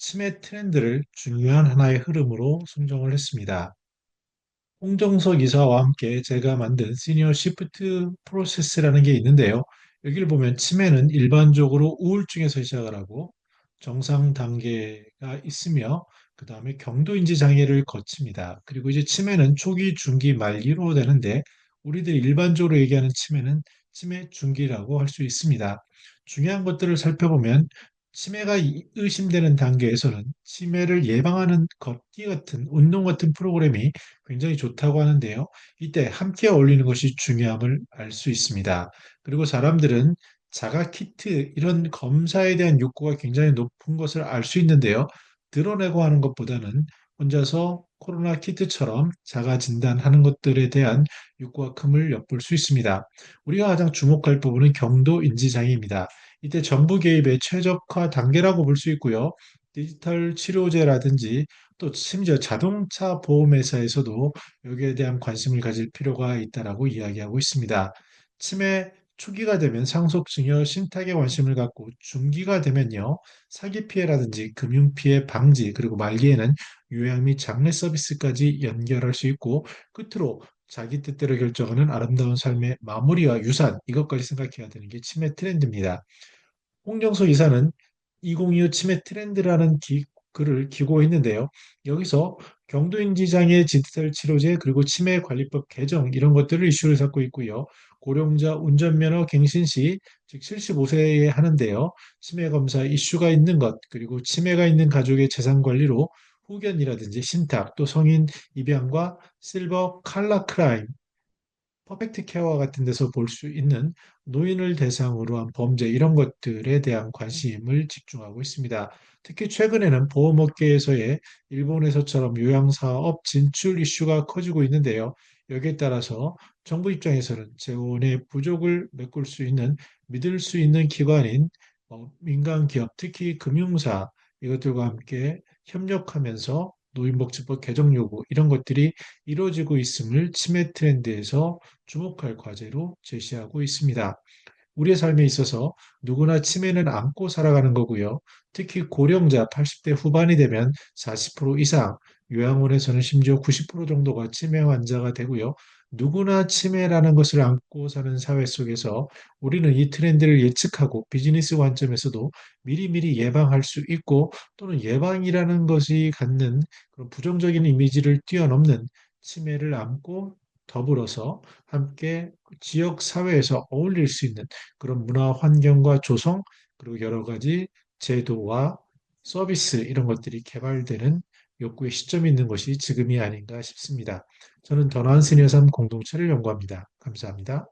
치매 트렌드를 중요한 하나의 흐름으로 선정을 했습니다. 홍정석 이사와 함께 제가 만든 시니어 시프트 프로세스라는 게 있는데요. 여기를 보면 치매는 일반적으로 우울증에서 시작을 하고 정상 단계가 있으며 그 다음에 경도인지 장애를 거칩니다. 그리고 이제 치매는 초기, 중기, 말기로 되는데 우리들이 일반적으로 얘기하는 치매는 치매 중기라고 할 수 있습니다. 중요한 것들을 살펴보면 치매가 의심되는 단계에서는 치매를 예방하는 걷기 같은 운동 같은 프로그램이 굉장히 좋다고 하는데요. 이때 함께 어울리는 것이 중요함을 알 수 있습니다. 그리고 사람들은 자가 키트 이런 검사에 대한 욕구가 굉장히 높은 것을 알 수 있는데요. 드러내고 하는 것보다는 혼자서 코로나 키트처럼 자가 진단하는 것들에 대한 욕구가 큼을 엿볼 수 있습니다. 우리가 가장 주목할 부분은 경도 인지 장애입니다. 이때 정부 개입의 최적화 단계라고 볼 수 있고요. 디지털 치료제라든지 또 심지어 자동차 보험회사에서도 여기에 대한 관심을 가질 필요가 있다라고 이야기하고 있습니다. 치매 초기가 되면 상속증여 신탁에 관심을 갖고 중기가 되면요 사기 피해라든지 금융 피해 방지 그리고 말기에는 요양 및 장례 서비스까지 연결할 수 있고 끝으로 자기 뜻대로 결정하는 아름다운 삶의 마무리와 유산 이것까지 생각해야 되는 게 치매 트렌드입니다. 홍정서 이사는 2025 치매 트렌드라는 글을 기고했는데요. 여기서 경도인지 장애 디지털 치료제 그리고 치매 관리법 개정 이런 것들을 이슈를 삼고 있고요. 고령자 운전면허 갱신 시, 즉 75세에 하는데요. 치매 검사 이슈가 있는 것 그리고 치매가 있는 가족의 재산 관리로 후견이라든지 신탁 또 성인 입양과 실버 칼라 크라임 퍼펙트 케어 같은 데서 볼 수 있는 노인을 대상으로 한 범죄 이런 것들에 대한 관심을 집중하고 있습니다. 특히 최근에는 보험업계에서의 일본에서처럼 요양사업 진출 이슈가 커지고 있는데요. 여기에 따라서 정부 입장에서는 재원의 부족을 메꿀 수 있는 믿을 수 있는 기관인 민간 기업, 특히 금융사 이것들과 함께 협력하면서 노인복지법 개정 요구 이런 것들이 이루어지고 있음을 치매 트렌드에서 주목할 과제로 제시하고 있습니다. 우리의 삶에 있어서 누구나 치매는 안고 살아가는 거고요. 특히 고령자 80대 후반이 되면 40% 이상, 요양원에서는 심지어 90% 정도가 치매 환자가 되고요. 누구나 치매라는 것을 안고 사는 사회 속에서 우리는 이 트렌드를 예측하고 비즈니스 관점에서도 미리미리 예방할 수 있고 또는 예방이라는 것이 갖는 그런 부정적인 이미지를 뛰어넘는 치매를 안고 더불어서 함께 지역 사회에서 어울릴 수 있는 그런 문화 환경과 조성 그리고 여러 가지 제도와 서비스 이런 것들이 개발되는 욕구의 시점이 있는 것이 지금이 아닌가 싶습니다. 저는 더 나은 스니어 삶 공동체를 연구합니다. 감사합니다.